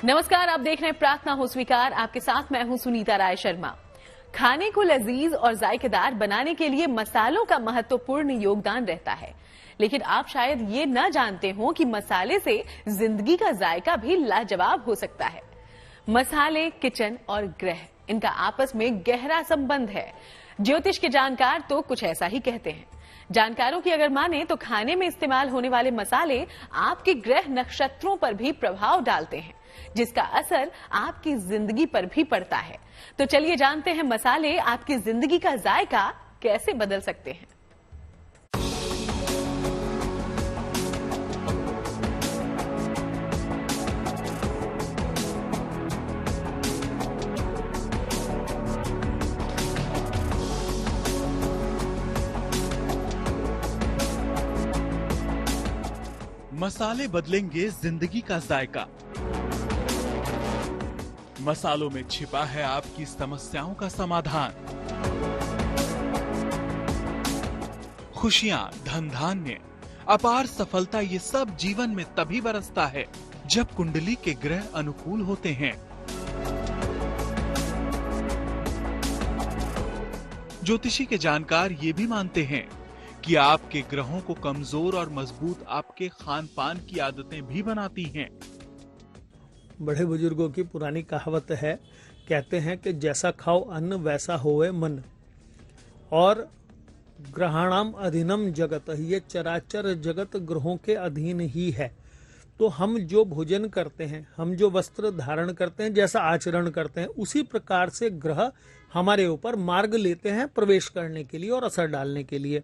नमस्कार, आप देख रहे हैं प्रार्थना हो स्वीकार। आपके साथ मैं हूं सुनीता राय शर्मा। खाने को लजीज और जायकेदार बनाने के लिए मसालों का महत्वपूर्ण योगदान रहता है, लेकिन आप शायद ये न जानते हो कि मसाले से जिंदगी का जायका भी लाजवाब हो सकता है। मसाले, किचन और ग्रह, इनका आपस में गहरा संबंध है। ज्योतिष के जानकार तो कुछ ऐसा ही कहते हैं। जानकारों की अगर माने तो खाने में इस्तेमाल होने वाले मसाले आपके ग्रह नक्षत्रों पर भी प्रभाव डालते हैं, जिसका असर आपकी जिंदगी पर भी पड़ता है। तो चलिए जानते हैं मसाले आपकी जिंदगी का जायका कैसे बदल सकते हैं। मसाले बदलेंगे जिंदगी का जायका। मसालों में छिपा है आपकी समस्याओं का समाधान। खुशियां, धन धान्य, अपार सफलता, ये सब जीवन में तभी बरसता है जब कुंडली के ग्रह अनुकूल होते हैं। ज्योतिषी के जानकार ये भी मानते हैं कि आपके ग्रहों को कमजोर और मजबूत आपके खान पान की आदतें भी बनाती हैं। बड़े बुजुर्गों की पुरानी कहावत है, कहते हैं कि जैसा खाओ अन्न वैसा होवे मन। और ग्रहाणाम अधीनम जगत, ये चराचर जगत ग्रहों के अधीन ही है। तो हम जो भोजन करते हैं, हम जो वस्त्र धारण करते हैं, जैसा आचरण करते हैं, उसी प्रकार से ग्रह हमारे ऊपर मार्ग लेते हैं प्रवेश करने के लिए और असर डालने के लिए।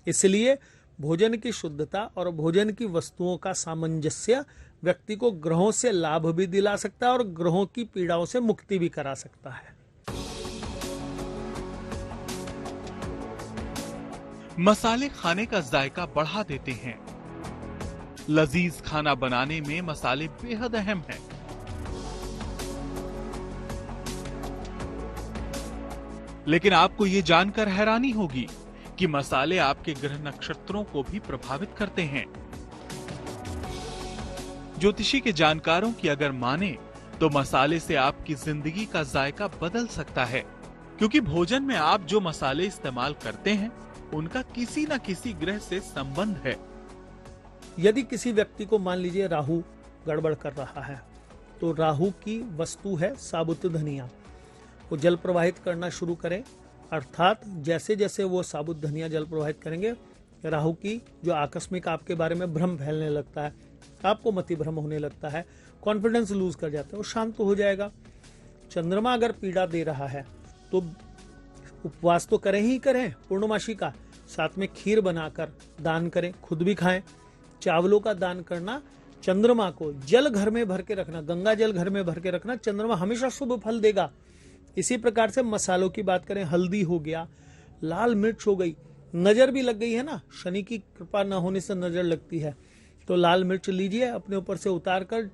इसलिए भोजन की शुद्धता और भोजन की वस्तुओं का सामंजस्य व्यक्ति को ग्रहों से लाभ भी दिला सकता है और ग्रहों की पीड़ाओं से मुक्ति भी करा सकता है। मसाले खाने का जायका बढ़ा देते हैं। लजीज खाना बनाने में मसाले बेहद अहम हैं। लेकिन आपको ये जानकर हैरानी होगी कि मसाले आपके ग्रह नक्षत्रों को भी प्रभावित करते हैं। ज्योतिषी के जानकारों की अगर माने तो मसाले से आपकी जिंदगी का जायका बदल सकता है, क्योंकि भोजन में आप जो मसाले इस्तेमाल करते हैं उनका किसी न किसी ग्रह से संबंध है। यदि किसी व्यक्ति को मान लीजिए राहु गड़बड़ कर रहा है, तो राहु की वस्तु है साबुत धनिया। वो जल प्रवाहित करना शुरू करें, अर्थात जैसे जैसे वो साबुत धनिया जल प्रवाहित करेंगे, राहु की जो आकस्मिक आपके बारे में भ्रम फैलने लगता है, आपको मति भ्रम होने लगता है, कॉन्फिडेंस लूज कर जाते हैं, वो शांत हो जाएगा। चंद्रमा अगर पीड़ा दे रहा है तो उपवास तो करें ही करें पूर्णमासी का, साथ में खीर बनाकर दान करें, खुद भी खाएं। चावलों का दान करना, चंद्रमा को जल घर में भर के रखना, गंगा जल घर में भर के रखना, चंद्रमा हमेशा शुभ फल देगा। इसी प्रकार से मसालों की बात करें, हल्दी हो गया, लाल मिर्च हो गई, नजर भी लग गई है ना, शनि की कृपा न होने से नजर लगती है, तो लाल मिर्च लीजिए, अपने ऊपर से उतार कर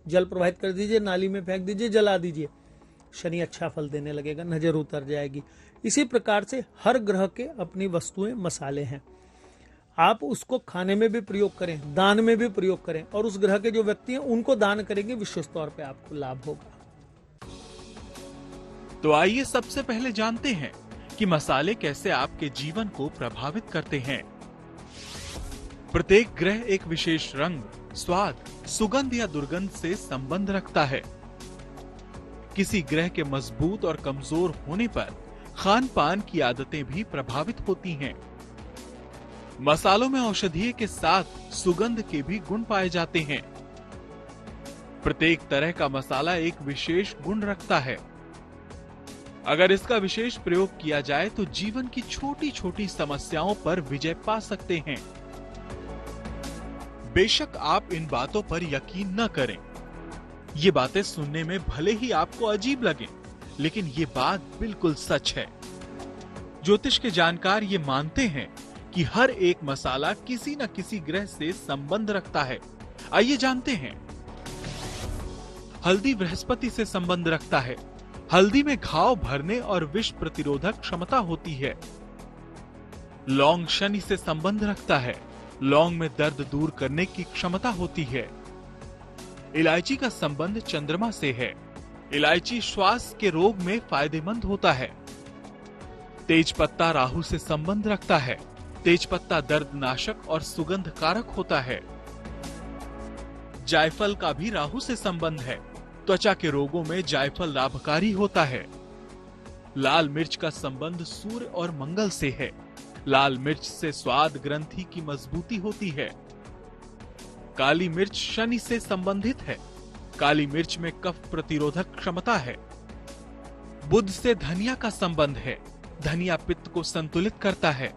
जल प्रवाहित कर दीजिए, नाली में फेंक दीजिए, जला दीजिए, शनि अच्छा फल देने लगेगा, नजर उतर जाएगी। इसी प्रकार से हर ग्रह के अपनी वस्तुएं मसाले हैं। आप उसको खाने में भी प्रयोग करें, दान में भी प्रयोग करें, और उस ग्रह के जो व्यक्ति हैं उनको दान करेंगे, विशेष तौर पे आपको लाभ होगा। तो आइए सबसे पहले जानते हैं कि मसाले कैसे आपके जीवन को प्रभावित करते हैं। प्रत्येक ग्रह एक विशेष रंग, स्वाद, सुगंध या दुर्गंध से संबंध रखता है। किसी ग्रह के मजबूत और कमजोर होने पर खान पान की आदतें भी प्रभावित होती हैं। मसालों में औषधीय के साथ सुगंध के भी गुण पाए जाते हैं। प्रत्येक तरह का मसाला एक विशेष गुण रखता है। अगर इसका विशेष प्रयोग किया जाए तो जीवन की छोटी छोटी समस्याओं पर विजय पा सकते हैं। बेशक आप इन बातों पर यकीन न करें। ये बातें सुनने में भले ही आपको अजीब लगें, लेकिन ये बात बिल्कुल सच है। ज्योतिष के जानकार ये मानते हैं कि हर एक मसाला किसी न किसी ग्रह से संबंध रखता है। आइए जानते हैं। हल्दी बृहस्पति से संबंध रखता है। हल्दी में घाव भरने और विष प्रतिरोधक क्षमता होती है। लौंग शनि से संबंध रखता है। लौंग में दर्द दूर करने की क्षमता होती है। इलायची का संबंध चंद्रमा से है। इलायची श्वास के रोग में फायदेमंद होता है। तेजपत्ता राहु से संबंध रखता है। तेजपत्ता दर्दनाशक और सुगंध कारक होता है। जायफल का भी राहु से संबंध है। त्वचा के रोगों में जायफल लाभकारी होता है। लाल मिर्च का संबंध सूर्य और मंगल से है। लाल मिर्च से स्वाद ग्रंथि की मजबूती होती है। काली मिर्च शनि से संबंधित है। काली मिर्च में कफ प्रतिरोधक क्षमता है। बुध से धनिया का संबंध है। धनिया पित्त को संतुलित करता है।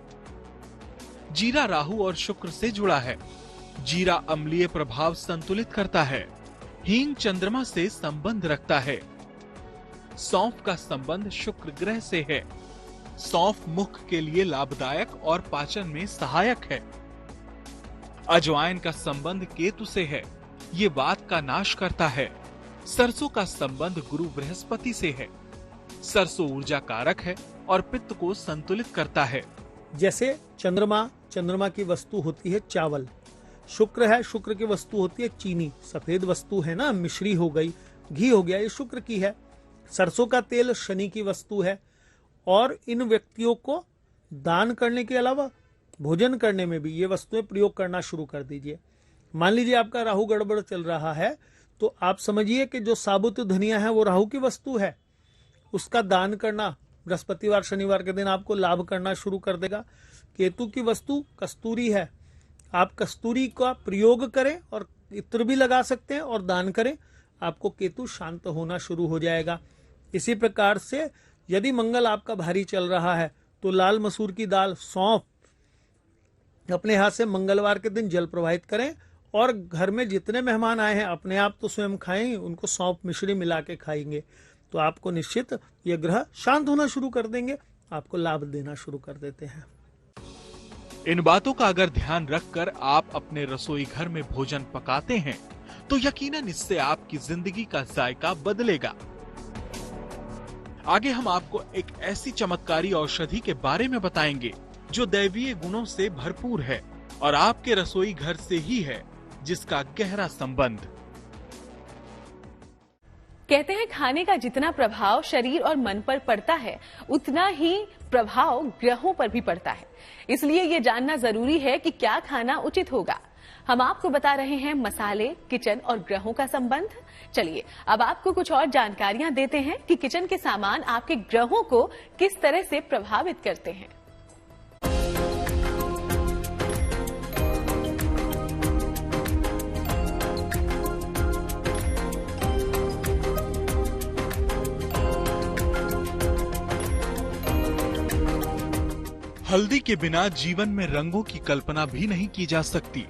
जीरा राहु और शुक्र से जुड़ा है। जीरा अम्लीय प्रभाव संतुलित करता है। हींग चंद्रमा से संबंध रखता है। सौंफ का संबंध शुक्र ग्रह से है। सौंफ मुख के लिए लाभदायक और पाचन में सहायक है। अजवाइन का संबंध केतु से है। ये वात का नाश करता है। सरसों का संबंध गुरु बृहस्पति से है। सरसों ऊर्जा कारक है और पित्त को संतुलित करता है। जैसे चंद्रमा की वस्तु होती है चावल, शुक्र है, शुक्र की वस्तु होती है चीनी, सफेद वस्तु है ना, मिश्री हो गई, घी हो गया, ये शुक्र की है। सरसों का तेल शनि की वस्तु है। और इन व्यक्तियों को दान करने के अलावा भोजन करने में भी ये वस्तुएं प्रयोग करना शुरू कर दीजिए। मान लीजिए आपका राहु गड़बड़ चल रहा है, तो आप समझिए कि जो साबुत धनिया है वो राहु की वस्तु है, उसका दान करना बृहस्पतिवार शनिवार के दिन आपको लाभ करना शुरू कर देगा। केतु की वस्तु कस्तूरी है, आप कस्तूरी का प्रयोग करें और इत्र भी लगा सकते हैं और दान करें, आपको केतु शांत होना शुरू हो जाएगा। इसी प्रकार से यदि मंगल आपका भारी चल रहा है तो लाल मसूर की दाल, सौंफ अपने हाथ से मंगलवार के दिन जल प्रवाहित करें और घर में जितने मेहमान आए हैं अपने आप तो स्वयं खाएं, उनको सौंफ मिश्री मिला के खाएंगे तो आपको निश्चित ये ग्रह शांत होना शुरू कर देंगे, आपको लाभ देना शुरू कर देते हैं। इन बातों का अगर ध्यान रखकर आप अपने रसोई घर में भोजन पकाते हैं तो यकीनन इससे आपकी जिंदगी का जायका बदलेगा। आगे हम आपको एक ऐसी चमत्कारी औषधि के बारे में बताएंगे जो दैवीय गुणों से भरपूर है और आपके रसोई घर से ही है, जिसका गहरा संबंध। कहते हैं खाने का जितना प्रभाव शरीर और मन पर पड़ता है उतना ही प्रभाव ग्रहों पर भी पड़ता है। इसलिए ये जानना जरूरी है कि क्या खाना उचित होगा। हम आपको बता रहे हैं मसाले, किचन और ग्रहों का संबंध। चलिए अब आपको कुछ और जानकारियां देते हैं कि किचन के सामान आपके ग्रहों को किस तरह से प्रभावित करते हैं। हल्दी के बिना जीवन में रंगों की कल्पना भी नहीं की जा सकती।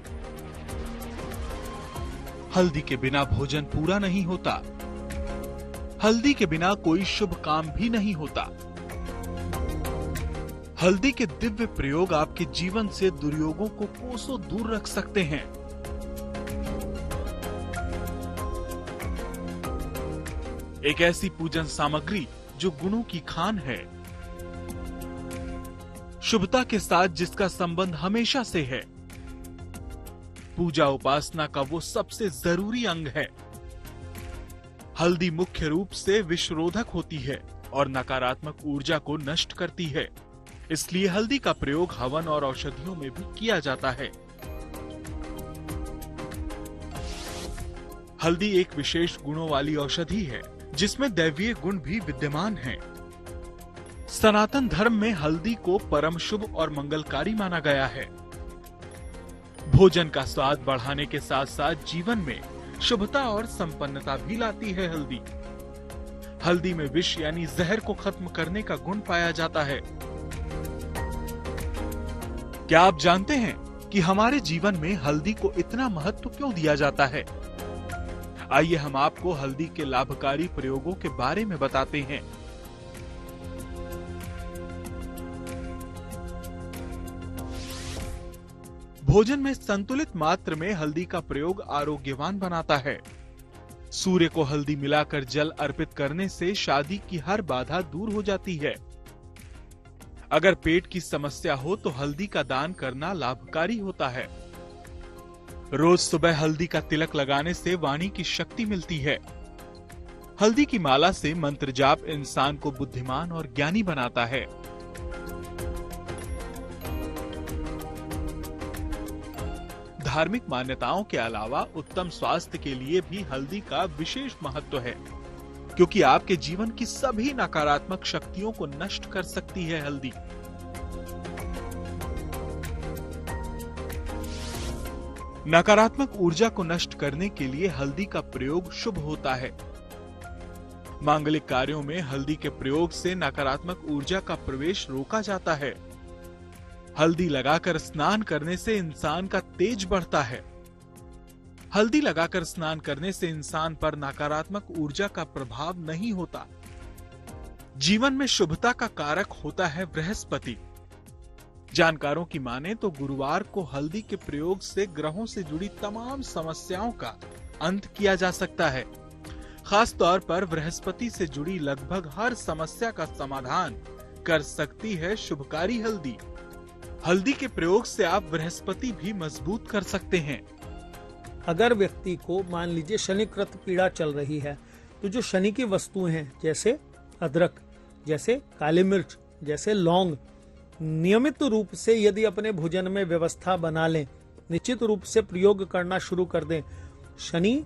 हल्दी के बिना भोजन पूरा नहीं होता। हल्दी के बिना कोई शुभ काम भी नहीं होता। हल्दी के दिव्य प्रयोग आपके जीवन से दुर्योगों को कोसों दूर रख सकते हैं। एक ऐसी पूजन सामग्री जो गुणों की खान है, शुभता के साथ जिसका संबंध हमेशा से है। पूजा उपासना का वो सबसे जरूरी अंग है। हल्दी मुख्य रूप से विषरोधक होती है और नकारात्मक ऊर्जा को नष्ट करती है। इसलिए हल्दी का प्रयोग हवन और औषधियों में भी किया जाता है। हल्दी एक विशेष गुणों वाली औषधि है जिसमें दैवीय गुण भी विद्यमान हैं। सनातन धर्म में हल्दी को परम शुभ और मंगलकारी माना गया है। भोजन का स्वाद बढ़ाने के साथ साथ जीवन में शुभता और संपन्नता भी लाती है हल्दी। हल्दी में विष यानी जहर को खत्म करने का गुण पाया जाता है। क्या आप जानते हैं कि हमारे जीवन में हल्दी को इतना महत्व क्यों दिया जाता है? आइए हम आपको हल्दी के लाभकारी प्रयोगों के बारे में बताते हैं। भोजन में संतुलित मात्रा में हल्दी का प्रयोग आरोग्यवान बनाता है। सूर्य को हल्दी मिलाकर जल अर्पित करने से शादी की हर बाधा दूर हो जाती है। अगर पेट की समस्या हो तो हल्दी का दान करना लाभकारी होता है। रोज सुबह हल्दी का तिलक लगाने से वाणी की शक्ति मिलती है। हल्दी की माला से मंत्र जाप इंसान को बुद्धिमान और ज्ञानी बनाता है। धार्मिक मान्यताओं के अलावा उत्तम स्वास्थ्य के लिए भी हल्दी का विशेष महत्व है, क्योंकि आपके जीवन की सभी नकारात्मक शक्तियों को नष्ट कर सकती है हल्दी। नकारात्मक ऊर्जा को नष्ट करने के लिए हल्दी का प्रयोग शुभ होता है। मांगलिक कार्यों में हल्दी के प्रयोग से नकारात्मक ऊर्जा का प्रवेश रोका जाता है। हल्दी लगाकर स्नान करने से इंसान का तेज बढ़ता है। हल्दी लगाकर स्नान करने से इंसान पर नकारात्मक ऊर्जा का प्रभाव नहीं होता। जीवन में शुभता का कारक होता है बृहस्पति। जानकारों की माने तो गुरुवार को हल्दी के प्रयोग से ग्रहों से जुड़ी तमाम समस्याओं का अंत किया जा सकता है। खास तौर पर बृहस्पति से जुड़ी लगभग हर समस्या का समाधान कर सकती है शुभकारी हल्दी। हल्दी के प्रयोग से आप बृहस्पति भी मजबूत कर सकते हैं। अगर व्यक्ति को मान लीजिए शनिकृत पीड़ा चल रही है, तो जो शनि की वस्तुएं हैं जैसे अदरक, जैसे काली मिर्च, जैसे लौंग, नियमित रूप से यदि अपने भोजन में व्यवस्था बना लें, निश्चित रूप से प्रयोग करना शुरू कर दें, शनि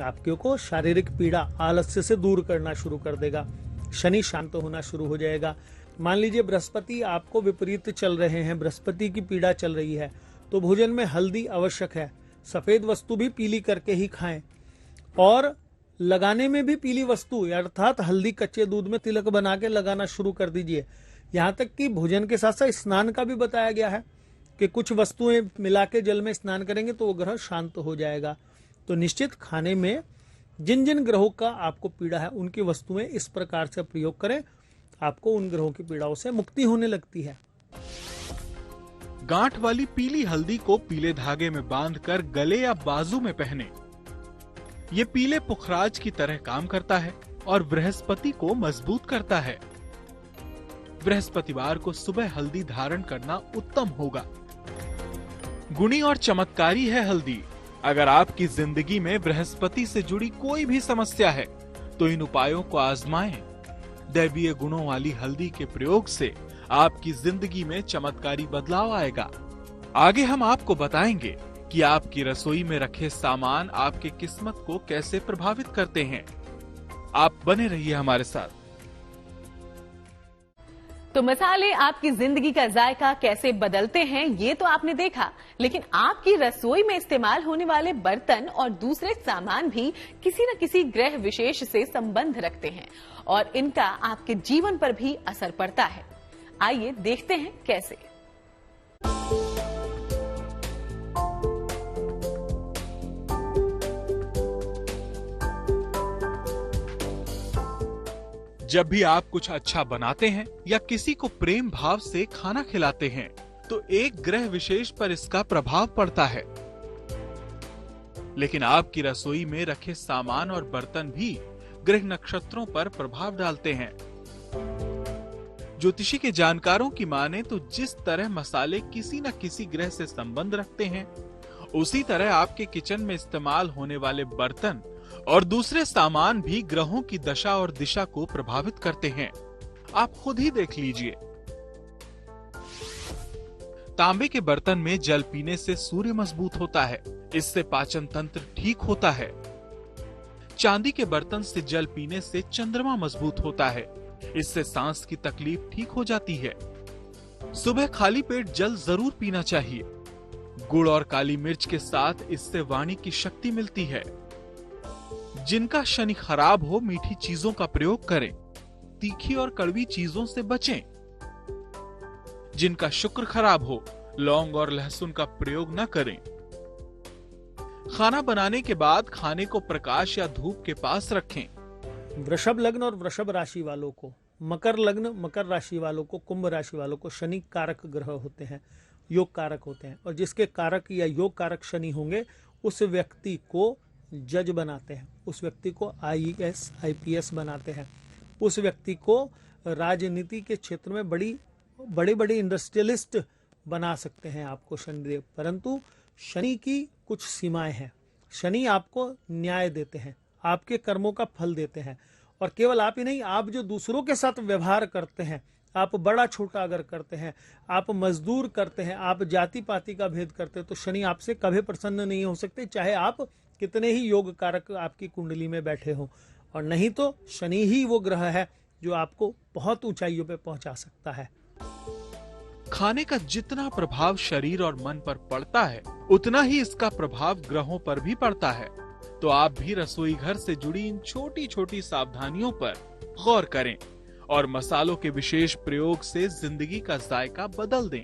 आपके को शारीरिक पीड़ा आलस्य से दूर करना शुरू कर देगा। शनि शांत होना शुरू हो जाएगा। मान लीजिए बृहस्पति आपको विपरीत चल रहे हैं, बृहस्पति की पीड़ा चल रही है, तो भोजन में हल्दी आवश्यक है। सफेद वस्तु भी पीली करके ही खाएं और लगाने में भी पीली वस्तु अर्थात हल्दी कच्चे दूध में तिलक बना के लगाना शुरू कर दीजिए। यहाँ तक कि भोजन के साथ साथ स्नान का भी बताया गया है कि कुछ वस्तुएं मिला के जल में स्नान करेंगे तो वो ग्रह शांत हो जाएगा। तो निश्चित खाने में जिन जिन ग्रहों का आपको पीड़ा है उनकी वस्तुएं इस प्रकार से प्रयोग करें, आपको उन ग्रहों की पीड़ाओं से मुक्ति होने लगती है। गांठ वाली पीली हल्दी को पीले धागे में बांधकर गले या बाजू में पहने। ये पीले पुखराज की तरह काम करता है और बृहस्पति को मजबूत करता है। बृहस्पतिवार को सुबह हल्दी धारण करना उत्तम होगा। गुणी और चमत्कारी है हल्दी। अगर आपकी जिंदगी में बृहस्पति से जुड़ी कोई भी समस्या है तो इन उपायों को आजमाएं। दैवीय गुणों वाली हल्दी के प्रयोग से आपकी जिंदगी में चमत्कारी बदलाव आएगा। आगे हम आपको बताएंगे कि आपकी रसोई में रखे सामान आपकी किस्मत को कैसे प्रभावित करते हैं। आप बने रहिए हमारे साथ। तो मसाले आपकी जिंदगी का जायका कैसे बदलते हैं ये तो आपने देखा, लेकिन आपकी रसोई में इस्तेमाल होने वाले बर्तन और दूसरे सामान भी किसी न किसी ग्रह विशेष से संबंध रखते हैं और इनका आपके जीवन पर भी असर पड़ता है। आइए देखते हैं कैसे। जब भी आप कुछ अच्छा बनाते हैं या किसी को प्रेम भाव से खाना खिलाते हैं तो एक ग्रह विशेष पर इसका प्रभाव पड़ता है। लेकिन आपकी रसोई में रखे सामान और बर्तन भी ग्रह नक्षत्रों पर प्रभाव डालते हैं। ज्योतिषी के जानकारों की माने तो जिस तरह मसाले किसी न किसी ग्रह से संबंध रखते हैं, उसी तरह आपके किचन में इस्तेमाल होने वाले बर्तन और दूसरे सामान भी ग्रहों की दशा और दिशा को प्रभावित करते हैं। आप खुद ही देख लीजिए। तांबे के बर्तन में जल पीने से सूर्य मजबूत होता है, इससे पाचन तंत्र ठीक होता है। चांदी के बर्तन से जल पीने से चंद्रमा मजबूत होता है, इससे सांस की तकलीफ ठीक हो जाती है। सुबह खाली पेट जल जरूर पीना चाहिए। गुड़ और काली मिर्च के साथ इससे वाणी की शक्ति मिलती है। जिनका शनि खराब हो मीठी चीजों का प्रयोग करें, तीखी और कड़वी चीजों से बचें। जिनका शुक्र खराब हो लौंग और लहसुन का प्रयोग न करें। खाना बनाने के बाद खाने को प्रकाश या धूप के पास रखें। वृषभ लग्न और वृषभ राशि वालों को, मकर लग्न मकर राशि वालों को, कुंभ राशि वालों को शनि कारक ग्रह होते हैं, योग कारक होते हैं, और जिसके कारक या योग कारक शनि होंगे उस व्यक्ति को जज बनाते हैं, उस व्यक्ति को IAS IPS बनाते हैं, उस व्यक्ति को राजनीति के क्षेत्र में बड़े इंडस्ट्रियलिस्ट बना सकते हैं आपको शनिदेव। परंतु शनि की कुछ सीमाएं हैं। शनि आपको न्याय देते हैं, आपके कर्मों का फल देते हैं, और केवल आप ही नहीं, आप जो दूसरों के साथ व्यवहार करते हैं, आप बड़ा छोटा अगर करते हैं, आप मजदूर करते हैं, आप जाति पाति का भेद करते हैं, तो शनि आपसे कभी प्रसन्न नहीं हो सकते, चाहे आप कितने ही योग कारक आपकी कुंडली में बैठे हो। और नहीं तो शनि ही वो ग्रह है जो आपको बहुत ऊंचाइयों पे पहुंचा सकता है। खाने का जितना प्रभाव शरीर और मन पर पड़ता है, उतना ही इसका प्रभाव ग्रहों पर भी पड़ता है। तो आप भी रसोई घर से जुड़ी इन छोटी छोटी सावधानियों पर गौर करें और मसालों के विशेष प्रयोग से जिंदगी का जायका बदल दें।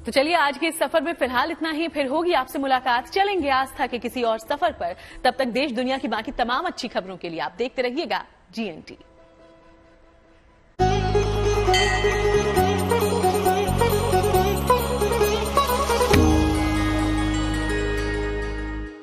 तो चलिए आज के इस सफर में फिलहाल इतना ही, फिर होगी आपसे मुलाकात। चलेंगे आस्था के किसी और सफर पर। तब तक देश दुनिया की बाकी तमाम अच्छी खबरों के लिए आप देखते रहिएगा GNT।